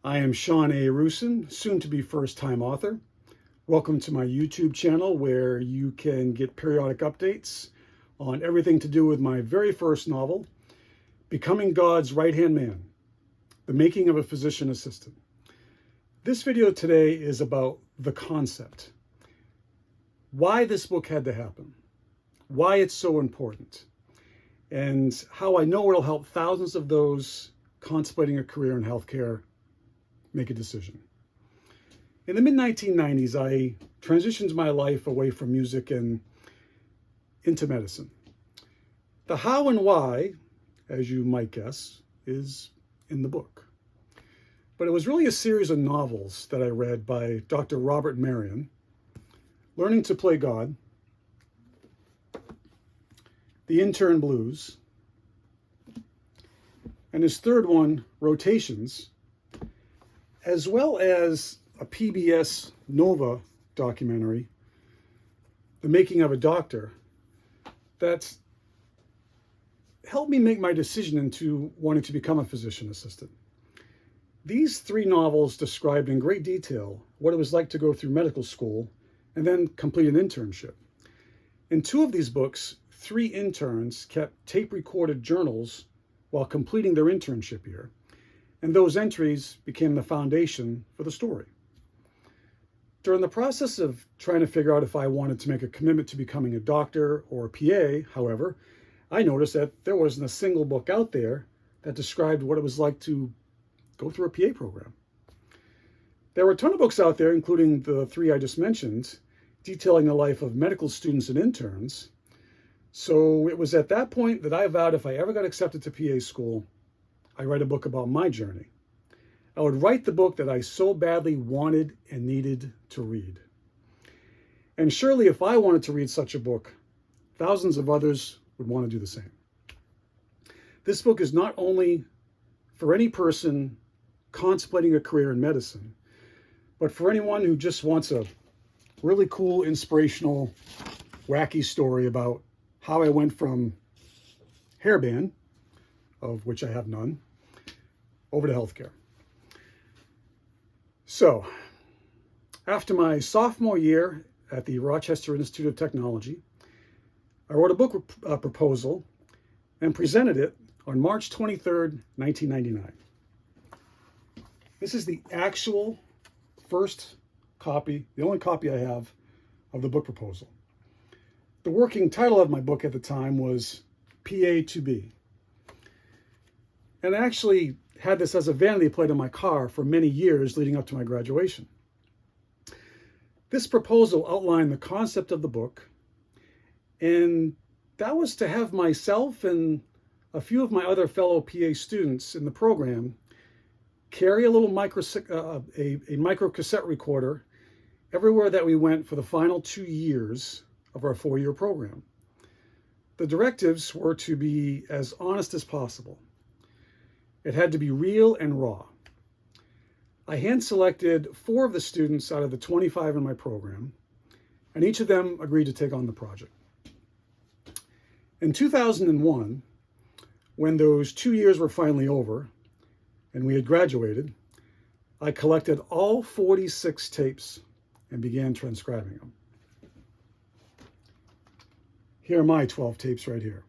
I am Sean A. Rusin, soon to be first-time author. Welcome to my YouTube channel where you can get periodic updates on everything to do with my very first novel, Becoming God's Right-Hand Man, The Making of a Physician Assistant. This video today is about the concept, why this book had to happen, why it's so important, and how I know it'll help thousands of those contemplating a career in healthcare make a decision. In the mid-1990s, I transitioned my life away from music and into medicine. The how and why, as you might guess, is in the book. But it was really a series of novels that I read by Dr. Robert Marion, Learning to Play God, The Intern Blues, and his third one, Rotations, as well as a PBS Nova documentary, The Making of a Doctor, that helped me make my decision into wanting to become a physician assistant. These three novels described in great detail what it was like to go through medical school and then complete an internship. In two of these books, three interns kept tape-recorded journals while completing their internship year, and those entries became the foundation for the story. During the process of trying to figure out if I wanted to make a commitment to becoming a doctor or a PA, however, I noticed that there wasn't a single book out there that described what it was like to go through a PA program. There were a ton of books out there, including the three I just mentioned, detailing the life of medical students and interns. So it was at that point that I vowed if I ever got accepted to PA school, I'd write a book about my journey. I would write the book that I so badly wanted and needed to read. And surely if I wanted to read such a book, thousands of others would want to do the same. This book is not only for any person contemplating a career in medicine, but for anyone who just wants a really cool, inspirational, wacky story about how I went from hairband, of which I have none, over to healthcare. So, after my sophomore year at the Rochester Institute of Technology, I wrote a book proposal and presented it on March 23rd, 1999. This is the actual first copy, the only copy I have of the book proposal. The working title of my book at the time was PA to Be. And I actually had this as a vanity plate in my car for many years leading up to my graduation. This proposal outlined the concept of the book, and that was to have myself and a few of my other fellow PA students in the program carry a little micro cassette recorder everywhere that we went for the final 2 years of our 4-year program. The directives were to be as honest as possible. It had to be real and raw. I hand-selected 4 of the students out of the 25 in my program, and each of them agreed to take on the project. In 2001, when those 2 years were finally over and we had graduated, I collected all 46 tapes and began transcribing them. Here are my 12 tapes right here.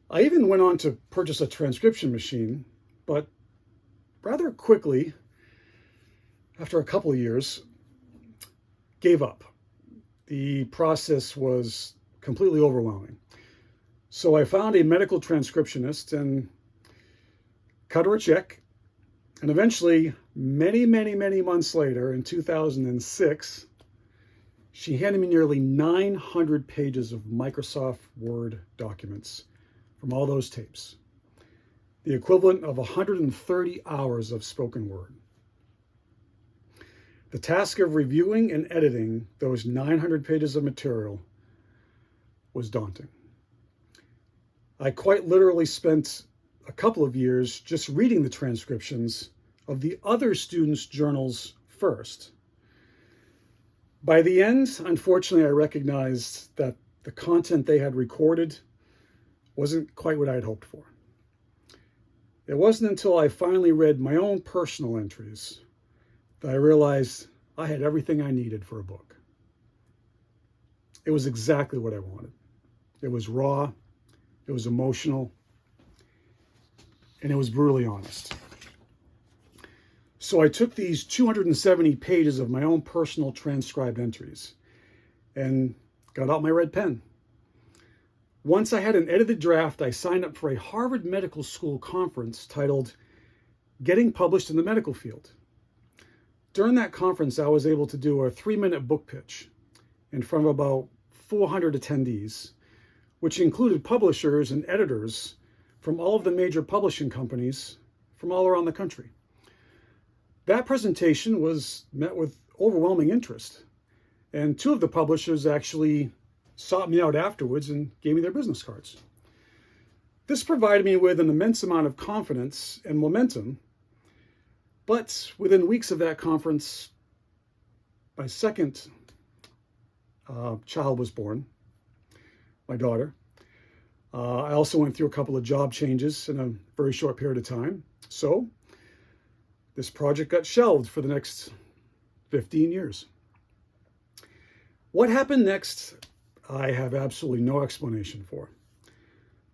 I even went on to purchase a transcription machine, but rather quickly, after a couple of years, gave up. The process was completely overwhelming. So I found a medical transcriptionist and cut her a check. And eventually, many months later, in 2006, she handed me nearly 900 pages of Microsoft Word documents from all those tapes, the equivalent of 130 hours of spoken word. The task of reviewing and editing those 900 pages of material was daunting. I quite literally spent a couple of years just reading the transcriptions of the other students' journals first. By the end, unfortunately, I recognized that the content they had recorded wasn't quite what I had hoped for. It wasn't until I finally read my own personal entries that I realized I had everything I needed for a book. It was exactly what I wanted. It was raw, it was emotional, and it was brutally honest. So I took these 270 pages of my own personal transcribed entries and got out my red pen. Once I had an edited draft, I signed up for a Harvard Medical School conference titled Getting Published in the Medical Field. During that conference, I was able to do a 3-minute book pitch in front of about 400 attendees, which included publishers and editors from all of the major publishing companies from all around the country. That presentation was met with overwhelming interest, and 2 of the publishers actually sought me out afterwards and gave me their business cards. This provided me with an immense amount of confidence and momentum, but within weeks of that conference, my second child was born, my daughter. I also went through a couple of job changes in a very short period of time. So this project got shelved for the next 15 years. What happened next, I have absolutely no explanation for.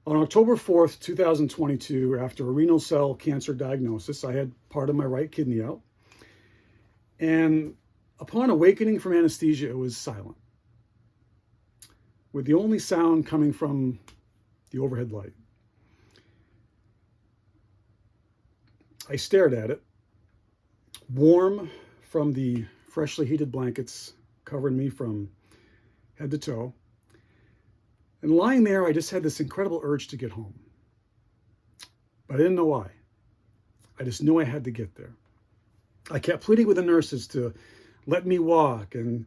On October 4th, 2022, after a renal cell cancer diagnosis, I had part of my right kidney out. And upon awakening from anesthesia, it was silent, with the only sound coming from the overhead light. I stared at it. Warm from the freshly heated blankets covered me from head to toe. And lying there, I just had this incredible urge to get home. But I didn't know why. I just knew I had to get there. I kept pleading with the nurses to let me walk and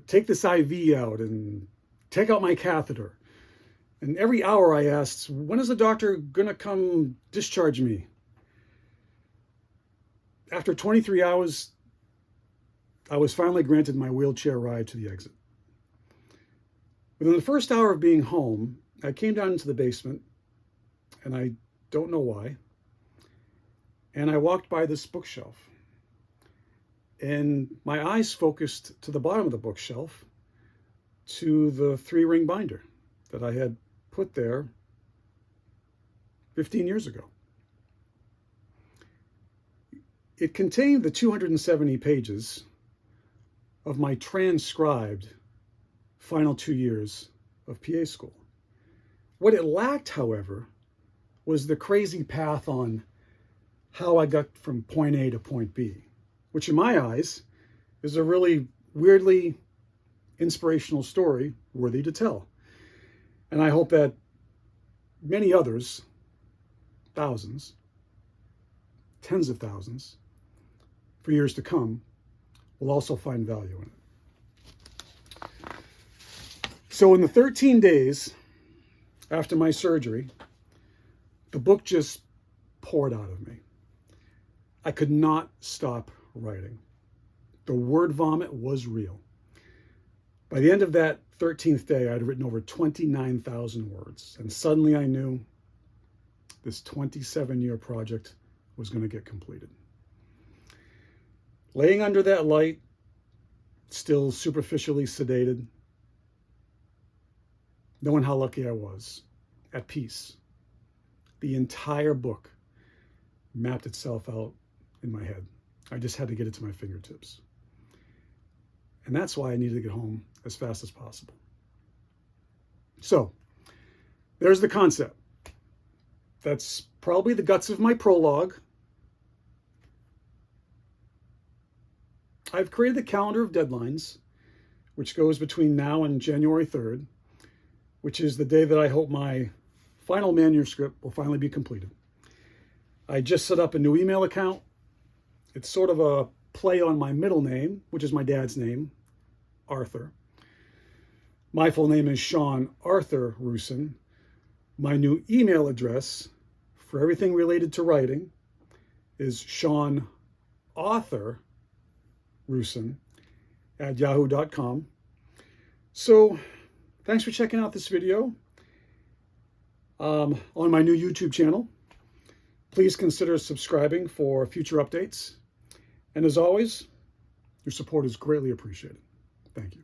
take this IV out and take out my catheter. And every hour I asked, when is the doctor going to come discharge me? After 23 hours, I was finally granted my wheelchair ride to the exit. Within the first hour of being home, I came down into the basement, and I don't know why, and I walked by this bookshelf. And my eyes focused to the bottom of the bookshelf to the 3-ring binder that I had put there 15 years ago. It contained the 270 pages of my transcribed final 2 years of PA school. What it lacked, however, was the crazy path on how I got from point A to point B, which in my eyes is a really weirdly inspirational story worthy to tell. And I hope that many others, thousands, tens of thousands, for years to come, will also find value in it. So in the 13 days after my surgery, the book just poured out of me. I could not stop writing. The word vomit was real. By the end of that 13th day, I had written over 29,000 words. And suddenly I knew this 27-year project was going to get completed. Laying under that light, still superficially sedated, knowing how lucky I was, at peace, the entire book mapped itself out in my head. I just had to get it to my fingertips. And that's why I needed to get home as fast as possible. So, there's the concept. That's probably the guts of my prologue. I've created a calendar of deadlines, which goes between now and January 3rd, which is the day that I hope my final manuscript will finally be completed. I just set up a new email account. It's sort of a play on my middle name, which is my dad's name, Arthur. My full name is Sean Arthur Rusin. My new email address for everything related to writing is Sean Author Rusin at yahoo.com. So thanks for checking out this video on my new YouTube channel. Please consider subscribing for future updates. And as always, your support is greatly appreciated. Thank you.